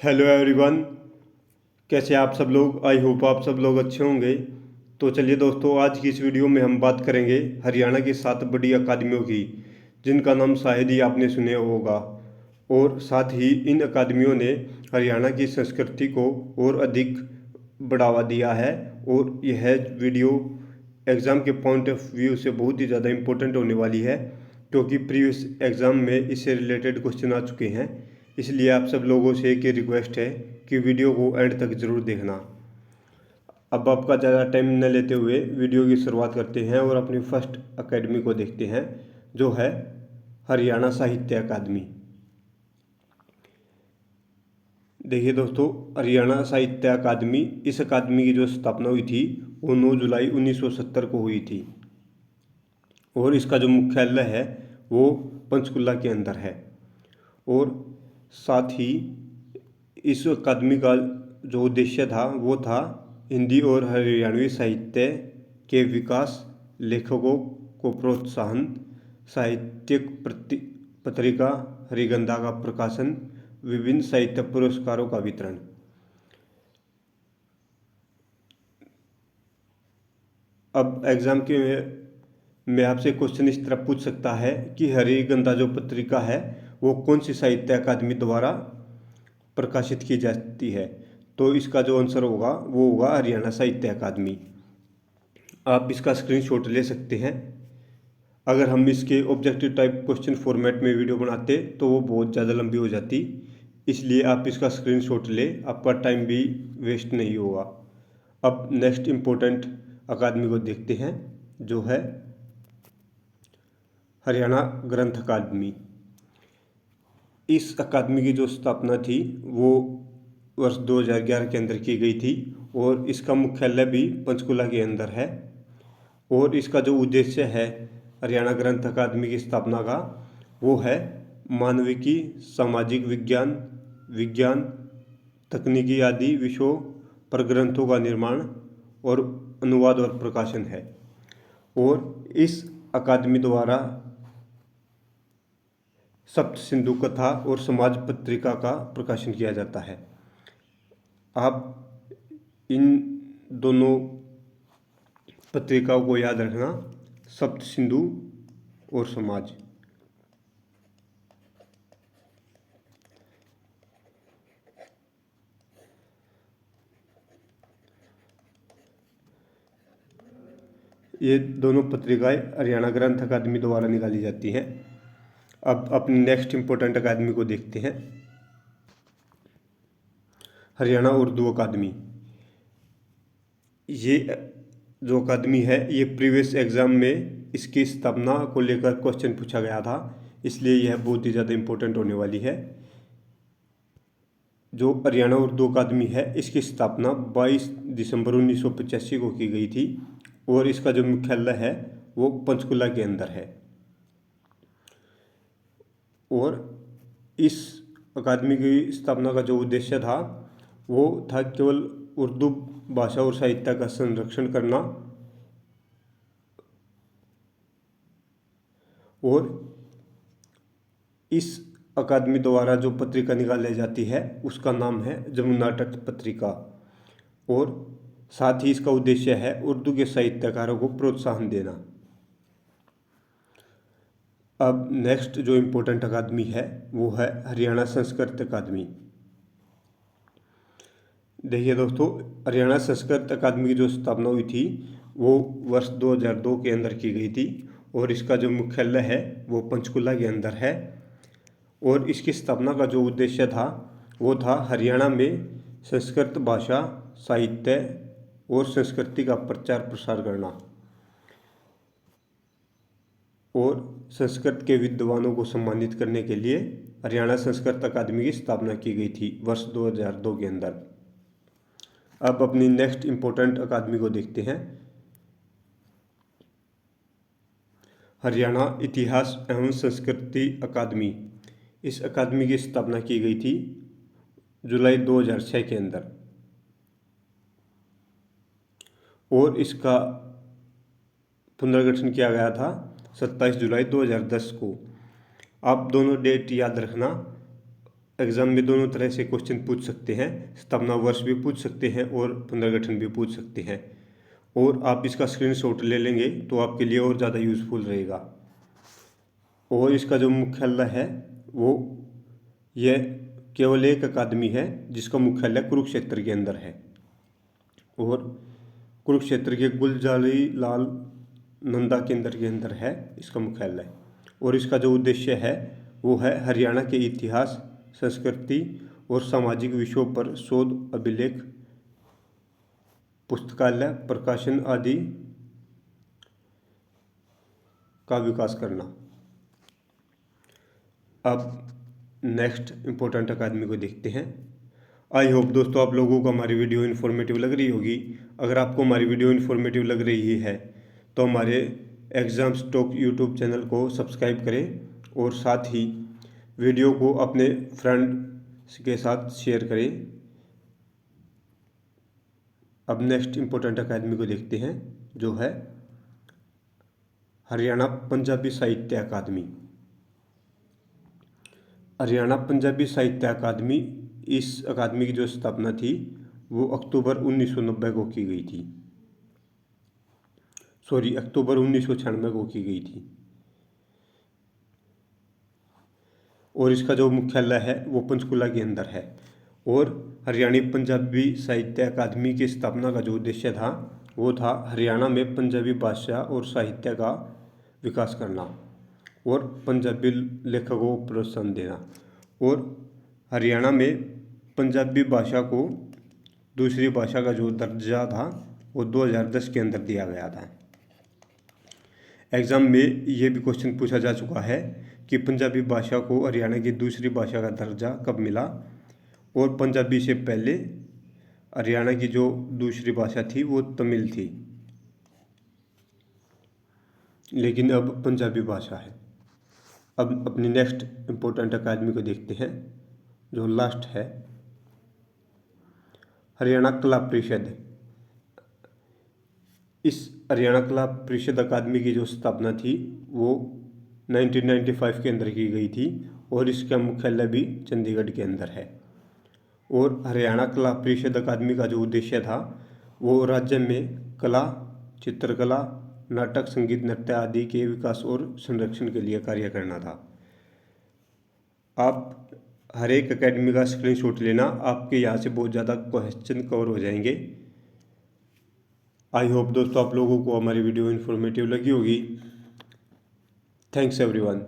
Hello everyone. कैसे आप सब लोग? आई होप आप सब लोग अच्छे होंगे। तो चलिए दोस्तों, आज की इस वीडियो में हम बात करेंगे हरियाणा की 7 बड़ी अकादमियों की, जिनका नाम शायद ही आपने सुने होगा। और साथ ही इन अकादमियों ने हरियाणा की संस्कृति को और अधिक बढ़ावा दिया है। और यह वीडियो एग्ज़ाम के पॉइंट ऑफ व्यू से बहुत ही ज़्यादा इम्पोर्टेंट होने वाली है, क्योंकि प्रीवियस एग्ज़ाम में इससे रिलेटेड क्वेश्चन आ चुके हैं। इसलिए आप सब लोगों से एक ही रिक्वेस्ट है कि वीडियो को एंड तक ज़रूर देखना। अब आपका ज़्यादा टाइम न लेते हुए वीडियो की शुरुआत करते हैं और अपनी फर्स्ट अकेडमी को देखते हैं, जो है हरियाणा साहित्य अकादमी। देखिए दोस्तों, हरियाणा साहित्य अकादमी, इस अकादमी की जो स्थापना हुई थी वो 9 जुलाई 1970 को हुई थी। और इसका जो मुख्यालय है वो पंचकुला के अंदर है। और साथ ही इस अकादमी का जो उद्देश्य था वो था हिंदी और हरियाणवी साहित्य के विकास, लेखकों को प्रोत्साहन, साहित्यिक पत्रिका हरिगंधा का प्रकाशन, विभिन्न साहित्य पुरस्कारों का वितरण। अब एग्जाम के में आपसे क्वेश्चन इस तरह पूछ सकता है कि हरिगंधा जो पत्रिका है वो कौन सी साहित्य अकादमी द्वारा प्रकाशित की जाती है। तो इसका जो आंसर होगा वो होगा हरियाणा साहित्य अकादमी। आप इसका स्क्रीनशॉट ले सकते हैं। अगर हम इसके ऑब्जेक्टिव टाइप क्वेश्चन फॉर्मेट में वीडियो बनाते तो वो बहुत ज़्यादा लंबी हो जाती, इसलिए आप इसका स्क्रीनशॉट ले, आपका टाइम भी वेस्ट नहीं होगा। अब नेक्स्ट इम्पोर्टेंट अकादमी को देखते हैं, जो है हरियाणा ग्रंथ अकादमी। इस अकादमी की जो स्थापना थी वो वर्ष 2011 के अंदर की गई थी। और इसका मुख्यालय भी पंचकुला के अंदर है। और इसका जो उद्देश्य है हरियाणा ग्रंथ अकादमी की स्थापना का, वो है मानविकी, सामाजिक विज्ञान, विज्ञान, तकनीकी आदि विषयों पर ग्रंथों का निर्माण और अनुवाद और प्रकाशन है। और इस अकादमी द्वारा सप्त सिंधु कथा और समाज पत्रिका का प्रकाशन किया जाता है। आप इन दोनों पत्रिकाओं को याद रखना, सप्त सिंधु और समाज। ये दोनों पत्रिकाएं हरियाणा ग्रंथ अकादमी द्वारा निकाली जाती हैं। अब अपनी नेक्स्ट इम्पोर्टेंट अकादमी को देखते हैं, हरियाणा उर्दू अकादमी। ये जो अकादमी है ये प्रीवियस एग्ज़ाम में इसकी स्थापना को लेकर क्वेश्चन पूछा गया था, इसलिए यह बहुत ही ज़्यादा इम्पोर्टेंट होने वाली है। जो हरियाणा उर्दू अकादमी है इसकी स्थापना 22 दिसंबर 1985 को की गई थी। और इसका जो मुख्यालय है वो पंचकुला के अंदर है। और इस अकादमी की स्थापना का जो उद्देश्य था वो था केवल उर्दू भाषा और साहित्य का संरक्षण करना। और इस अकादमी द्वारा जो पत्रिका निकाली जाती है उसका नाम है जमुना तट पत्रिका। और साथ ही इसका उद्देश्य है उर्दू के साहित्यकारों को प्रोत्साहन देना। अब नेक्स्ट जो इम्पोर्टेंट अकादमी है वो है हरियाणा संस्कृत अकादमी। देखिए दोस्तों, हरियाणा संस्कृत अकादमी की जो स्थापना हुई थी वो वर्ष 2002 के अंदर की गई थी। और इसका जो मुख्यालय है वो पंचकुला के अंदर है। और इसकी स्थापना का जो उद्देश्य था वो था हरियाणा में संस्कृत भाषा, साहित्य और संस्कृति का प्रचार प्रसार करना। और संस्कृत के विद्वानों को सम्मानित करने के लिए हरियाणा संस्कृत अकादमी की स्थापना की गई थी वर्ष 2002 के अंदर। अब अपनी नेक्स्ट इम्पोर्टेंट अकादमी को देखते हैं, हरियाणा इतिहास एवं संस्कृति अकादमी। इस अकादमी की स्थापना की गई थी जुलाई 2006 के अंदर। और इसका पुनर्गठन किया गया था 27 जुलाई 2010 को। आप दोनों डेट याद रखना, एग्ज़ाम में दोनों तरह से क्वेश्चन पूछ सकते हैं, स्थापना वर्ष भी पूछ सकते हैं और पुनर्गठन भी पूछ सकते हैं। और आप इसका स्क्रीनशॉट ले लेंगे तो आपके लिए और ज़्यादा यूज़फुल रहेगा। और इसका जो मुख्यालय है वो यह केवल एक अकादमी है जिसका मुख्यालय कुरुक्षेत्र के अंदर है, और कुरुक्षेत्र के गुलजारी लाल नंदा केंद्र के अंदर है इसका मुख्यालय। और इसका जो उद्देश्य है वो है हरियाणा के इतिहास, संस्कृति और सामाजिक विषयों पर शोध, अभिलेख, पुस्तकालय, प्रकाशन आदि का विकास करना। अब नेक्स्ट इम्पोर्टेंट अकादमी को देखते हैं। आई होप दोस्तों आप लोगों को हमारी वीडियो इन्फॉर्मेटिव लग रही होगी। अगर आपको हमारी वीडियो इन्फॉर्मेटिव लग रही है तो हमारे एग्ज़ाम्स टॉक यूट्यूब चैनल को सब्सक्राइब करें और साथ ही वीडियो को अपने फ्रेंड के साथ शेयर करें। अब नेक्स्ट इम्पोर्टेंट अकादमी को देखते हैं जो है हरियाणा पंजाबी साहित्य अकादमी। हरियाणा पंजाबी साहित्य अकादमी, इस अकादमी की जो स्थापना थी वो अक्टूबर 1990 को की गई थी, अक्टूबर 1996 को की गई थी। और इसका जो मुख्यालय है वो पंचकुला के अंदर है। और हरियाणा पंजाबी साहित्य अकादमी की स्थापना का जो उद्देश्य था वो था हरियाणा में पंजाबी भाषा और साहित्य का विकास करना और पंजाबी लेखकों को प्रोत्साहन देना। और हरियाणा में पंजाबी भाषा को दूसरी भाषा का जो दर्जा था वो 2010 के अंदर दिया गया था। एग्ज़ाम में ये भी क्वेश्चन पूछा जा चुका है कि पंजाबी भाषा को हरियाणा की दूसरी भाषा का दर्जा कब मिला, और पंजाबी से पहले हरियाणा की जो दूसरी भाषा थी वो तमिल थी, लेकिन अब पंजाबी भाषा है। अब अपनी नेक्स्ट इम्पोर्टेंट अकादमी को देखते हैं जो लास्ट है, हरियाणा कला परिषद। इस हरियाणा कला परिषद अकादमी की जो स्थापना थी वो 1995 के अंदर की गई थी और इसका मुख्यालय भी चंडीगढ़ के अंदर है। और हरियाणा कला परिषद अकादमी का जो उद्देश्य था वो राज्य में कला, चित्रकला, नाटक, संगीत, नृत्य आदि के विकास और संरक्षण के लिए कार्य करना था। आप हर एक अकेडमी का स्क्रीनशॉट लेना, आपके यहाँ से बहुत ज़्यादा क्वेश्चन कवर हो जाएंगे। आई होप दोस्तों आप लोगों को हमारी वीडियो इन्फॉर्मेटिव लगी होगी। Thanks everyone.